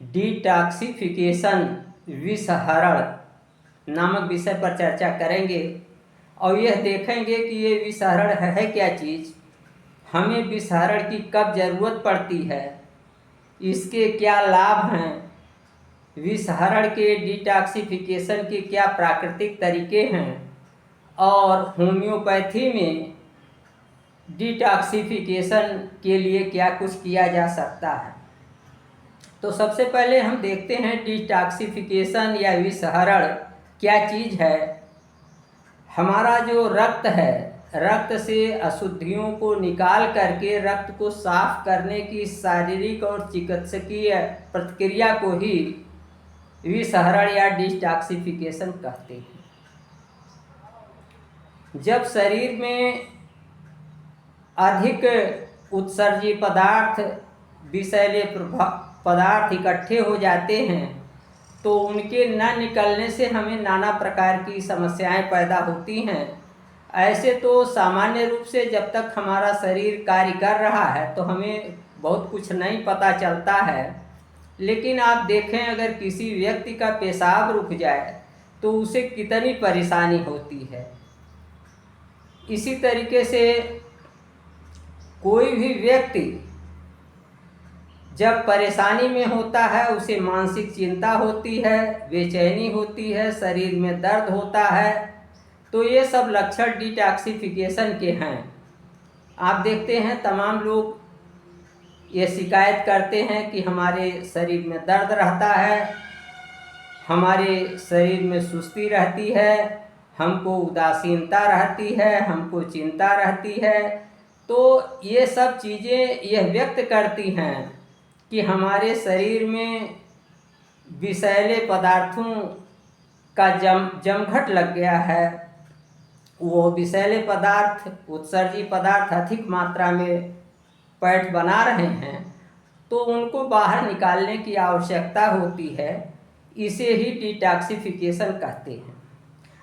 Detoxification विषहरण नामक विषय पर चर्चा करेंगे और यह देखेंगे कि ये विषहरण है क्या चीज़, हमें विषहरण की कब ज़रूरत पड़ती है, इसके क्या लाभ हैं, विषहरण के डिटॉक्सिफिकेशन के क्या प्राकृतिक तरीके हैं और होम्योपैथी में डिटॉक्सिफिकेशन के लिए क्या कुछ किया जा सकता है। तो सबसे पहले हम देखते हैं डिटॉक्सिफिकेशन या विषहरण क्या चीज़ है। हमारा जो रक्त है, रक्त से अशुद्धियों को निकाल करके रक्त को साफ करने की शारीरिक और चिकित्सकीय प्रक्रिया को ही विषहरण या डिटॉक्सिफिकेशन कहते हैं। जब शरीर में अधिक उत्सर्जी पदार्थ, विषैले पदार्थ इकट्ठे हो जाते हैं तो उनके न निकलने से हमें नाना प्रकार की समस्याएं पैदा होती हैं। ऐसे तो सामान्य रूप से जब तक हमारा शरीर कार्य कर रहा है तो हमें बहुत कुछ नहीं पता चलता है, लेकिन आप देखें अगर किसी व्यक्ति का पेशाब रुक जाए तो उसे कितनी परेशानी होती है। इसी तरीके से कोई भी व्यक्ति जब परेशानी में होता है उसे मानसिक चिंता होती है, बेचैनी होती है, शरीर में दर्द होता है, तो ये सब लक्षण डिटॉक्सिफिकेशन के हैं। आप देखते हैं तमाम लोग ये शिकायत करते हैं कि हमारे शरीर में दर्द रहता है, हमारे शरीर में सुस्ती रहती है, हमको उदासीनता रहती है, हमको चिंता रहती है। तो ये सब चीज़ें यह व्यक्त करती हैं कि हमारे शरीर में विषैले पदार्थों का जमघट लग गया है। वो विषैले पदार्थ, उत्सर्जी पदार्थ अधिक मात्रा में पैठ बना रहे हैं तो उनको बाहर निकालने की आवश्यकता होती है। इसे ही डिटॉक्सिफिकेशन कहते हैं।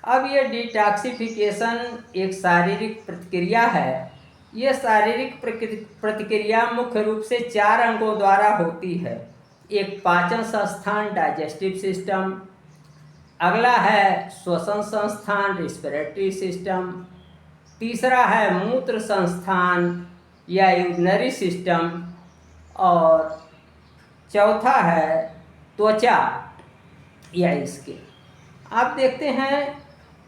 अब ये डिटॉक्सिफिकेशन एक शारीरिक प्रतिक्रिया है। यह शारीरिक प्रतिक्रिया मुख्य रूप से 4 अंगों द्वारा होती है। एक पाचन संस्थान डाइजेस्टिव सिस्टम, अगला है श्वसन संस्थान रेस्पिरेटरी सिस्टम, तीसरा है मूत्र संस्थान या यूरिनरी सिस्टम और चौथा है त्वचा या इसके। आप देखते हैं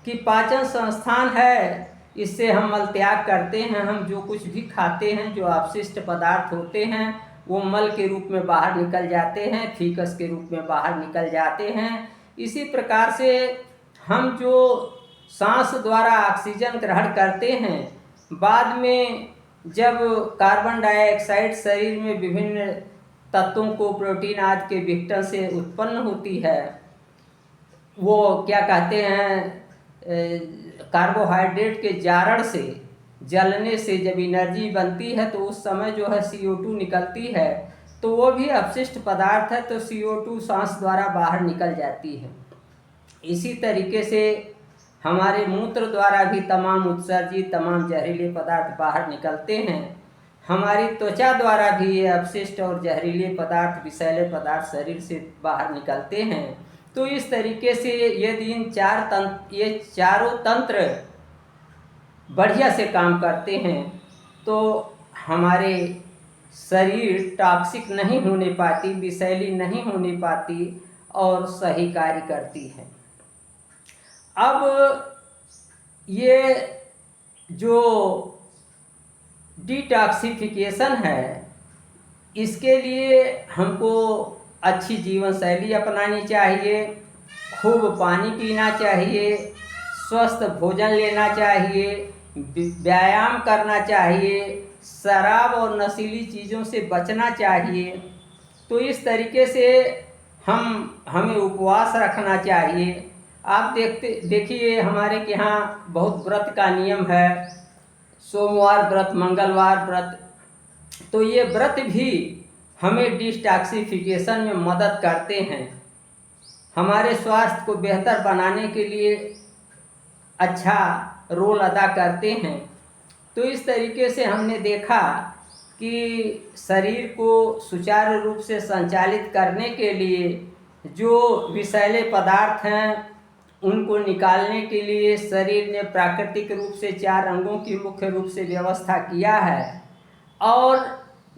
कि पाचन संस्थान है, इससे हम मल त्याग करते हैं। हम जो कुछ भी खाते हैं, जो अपशिष्ट पदार्थ होते हैं वो मल के रूप में बाहर निकल जाते हैं, फीकस के रूप में बाहर निकल जाते हैं। इसी प्रकार से हम जो सांस द्वारा ऑक्सीजन ग्रहण करते हैं, बाद में जब कार्बन डाइऑक्साइड शरीर में विभिन्न तत्वों को प्रोटीन आदि के विघटन से उत्पन्न होती है, वो क्या कहते हैं कार्बोहाइड्रेट के जारण से, जलने से जब एनर्जी बनती है तो उस समय जो है CO2 निकलती है, तो वो भी अपशिष्ट पदार्थ है, तो CO2 सांस द्वारा बाहर निकल जाती है। इसी तरीके से हमारे मूत्र द्वारा भी तमाम उत्सर्जित तमाम जहरीले पदार्थ बाहर निकलते हैं। हमारी त्वचा द्वारा भी ये अपशिष्ट और जहरीले पदार्थ, विषैले पदार्थ शरीर से बाहर निकलते हैं। तो इस तरीके से यदि ये चारों तंत्र बढ़िया से काम करते हैं तो हमारे शरीर टॉक्सिक नहीं होने पाती, विषैली नहीं होने पाती और सही कार्य करती है। अब ये जो डिटॉक्सिफिकेशन है, इसके लिए हमको अच्छी जीवन शैली अपनानी चाहिए, खूब पानी पीना चाहिए, स्वस्थ भोजन लेना चाहिए, व्यायाम करना चाहिए, शराब और नशीली चीज़ों से बचना चाहिए। तो इस तरीके से हमें उपवास रखना चाहिए। आप देखिए हमारे के यहाँ बहुत व्रत का नियम है, सोमवार व्रत, मंगलवार व्रत। तो ये व्रत भी हमें डिटॉक्सिफिकेशन में मदद करते हैं, हमारे स्वास्थ्य को बेहतर बनाने के लिए अच्छा रोल अदा करते हैं। तो इस तरीके से हमने देखा कि शरीर को सुचारू रूप से संचालित करने के लिए जो विषैले पदार्थ हैं उनको निकालने के लिए शरीर ने प्राकृतिक रूप से 4 अंगों की मुख्य रूप से व्यवस्था किया है। और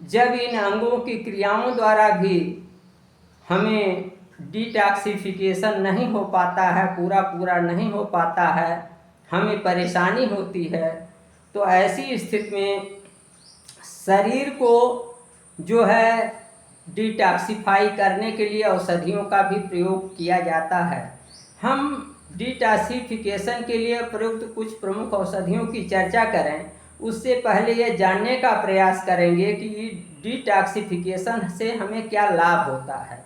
जब इन अंगों की क्रियाओं द्वारा भी हमें डिटॉक्सिफिकेशन नहीं हो पाता है, पूरा नहीं हो पाता है, हमें परेशानी होती है, तो ऐसी स्थिति में शरीर को जो है डिटॉक्सिफाई करने के लिए औषधियों का भी प्रयोग किया जाता है। हम डिटॉक्सिफिकेशन के लिए प्रयुक्त कुछ प्रमुख औषधियों की चर्चा करें, उससे पहले यह जानने का प्रयास करेंगे कि डिटॉक्सिफिकेशन से हमें क्या लाभ होता है।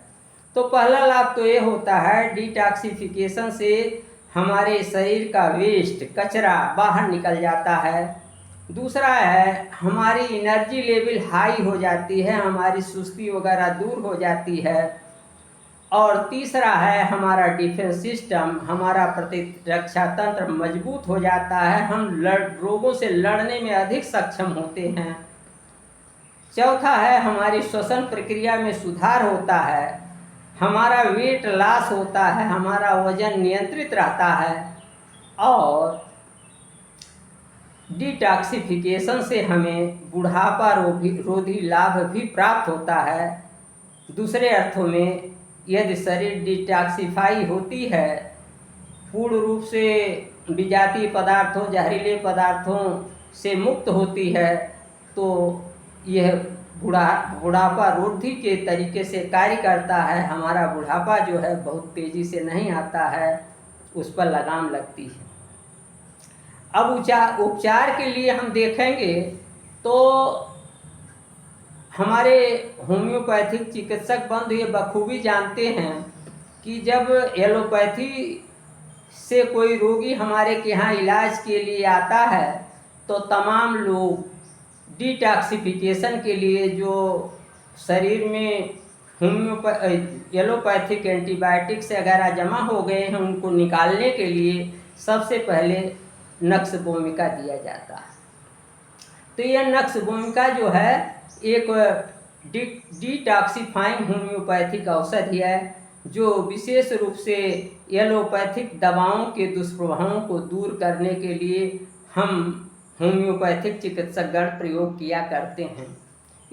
तो पहला लाभ तो ये होता है, डिटॉक्सिफिकेशन से हमारे शरीर का वेस्ट, कचरा बाहर निकल जाता है। दूसरा है, हमारी एनर्जी लेवल हाई हो जाती है, हमारी सुस्ती वगैरह दूर हो जाती है। और तीसरा है, हमारा डिफेंस सिस्टम, हमारा प्रतिरक्षा तंत्र मजबूत हो जाता है, हम रोगों से लड़ने में अधिक सक्षम होते हैं। चौथा है, हमारी श्वसन प्रक्रिया में सुधार होता है, हमारा वेट लॉस होता है, हमारा वजन नियंत्रित रहता है। और डिटॉक्सिफिकेशन से हमें बुढ़ापा रोधी लाभ भी प्राप्त होता है। दूसरे अर्थों में, यदि शरीर डिटॉक्सिफाई होती है, पूर्ण रूप से विजातीय पदार्थों, जहरीले पदार्थों से मुक्त होती है, तो यह बुढ़ापा रोधी के तरीके से कार्य करता है। हमारा बुढ़ापा जो है बहुत तेज़ी से नहीं आता है, उस पर लगाम लगती है। अब उपचार के लिए हम देखेंगे तो हमारे होम्योपैथिक चिकित्सक बंधु ये बखूबी जानते हैं कि जब एलोपैथी से कोई रोगी हमारे के यहाँ इलाज के लिए आता है, तो तमाम लोग डिटॉक्सिफिकेशन के लिए जो शरीर में एलोपैथिक एंटीबायोटिक्स वगैरह जमा हो गए हैं, उनको निकालने के लिए सबसे पहले नक्स भूमिका दिया जाता है। तो यह नक्स भूमिका जो है एक डिटॉक्सिफाइंग होम्योपैथिक औषधि है, जो विशेष रूप से एलोपैथिक दवाओं के दुष्प्रभावों को दूर करने के लिए हम होम्योपैथिक चिकित्सकगण प्रयोग किया करते हैं।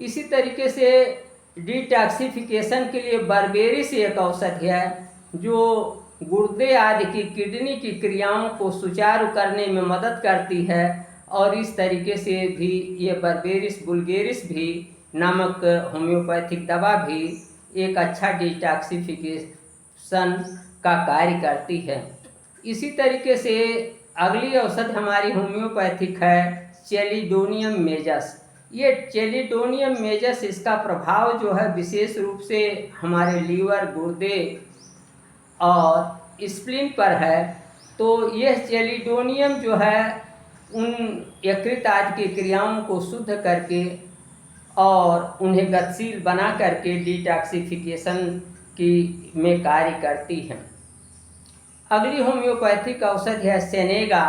इसी तरीके से डिटॉक्सिफिकेशन के लिए बर्बेरिस एक औषधि है, जो गुर्दे आदि की किडनी की क्रियाओं को सुचारू करने में मदद करती है। और इस तरीके से भी ये बर्बेरिस वुल्गेरिस भी नामक होम्योपैथिक दवा भी एक अच्छा डिटॉक्सिफिकेशन का कार्य करती है। इसी तरीके से अगली औषध हमारी होम्योपैथिक है चेलिडोनियम मेजस। ये चेलिडोनियम मेजस, इसका प्रभाव जो है विशेष रूप से हमारे लीवर, गुर्दे और स्प्लीन पर है। तो यह चेलिडोनियम जो है उन यकृत आदि की क्रियाओं को शुद्ध करके और उन्हें गतिशील बना करके डिटॉक्सिफिकेशन की में कार्य करती है। अगली होम्योपैथिक औषधि है सेनेगा।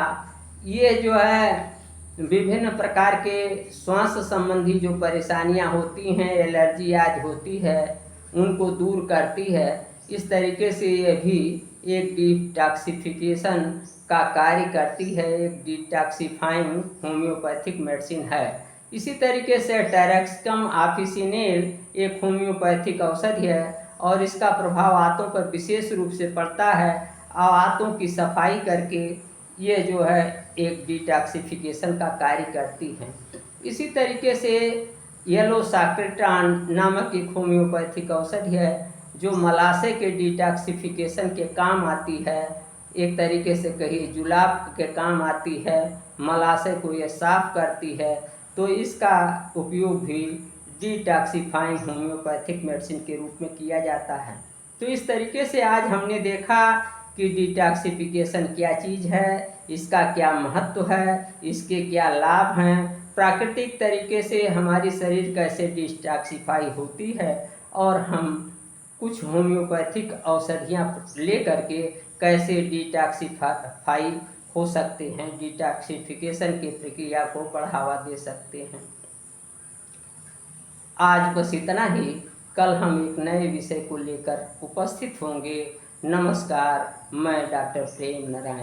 ये जो है विभिन्न प्रकार के श्वास संबंधी जो परेशानियां होती हैं, एलर्जी आदि होती है, उनको दूर करती है। इस तरीके से यह भी एक डिटॉक्सिफिकेशन का कार्य करती है, एक डिटॉक्सिफाइंग होम्योपैथिक मेडिसिन है। इसी तरीके से टेरेक्सम ऑफिसिनेल एक होम्योपैथिक औषधि है और इसका प्रभाव आंतों पर विशेष रूप से पड़ता है और आंतों की सफाई करके ये जो है एक डिटॉक्सिफिकेशन का कार्य करती है। इसी तरीके से येलो साक्रेटान नामक एक होम्योपैथिक औषधि है, जो मलाशय के डिटॉक्सिफिकेशन के काम आती है। एक तरीके से कहिए जुलाब के काम आती है, मलाशय को ये साफ करती है। तो इसका उपयोग भी डिटॉक्सिफाइंग होम्योपैथिक मेडिसिन के रूप में किया जाता है। तो इस तरीके से आज हमने देखा कि डिटॉक्सिफिकेशन क्या चीज़ है, इसका क्या महत्व है, इसके क्या लाभ हैं, प्राकृतिक तरीके से हमारी शरीर कैसे डिटॉक्सिफाई होती है और हम कुछ होम्योपैथिक औषधियाँ ले करके कैसे डिटॉक्सिफाई हो सकते हैं, डिटॉक्सिफिकेशन की प्रक्रिया को बढ़ावा दे सकते हैं। आज बस इतना ही। कल हम एक नए विषय को लेकर उपस्थित होंगे। नमस्कार, मैं डॉक्टर प्रेम नारायण।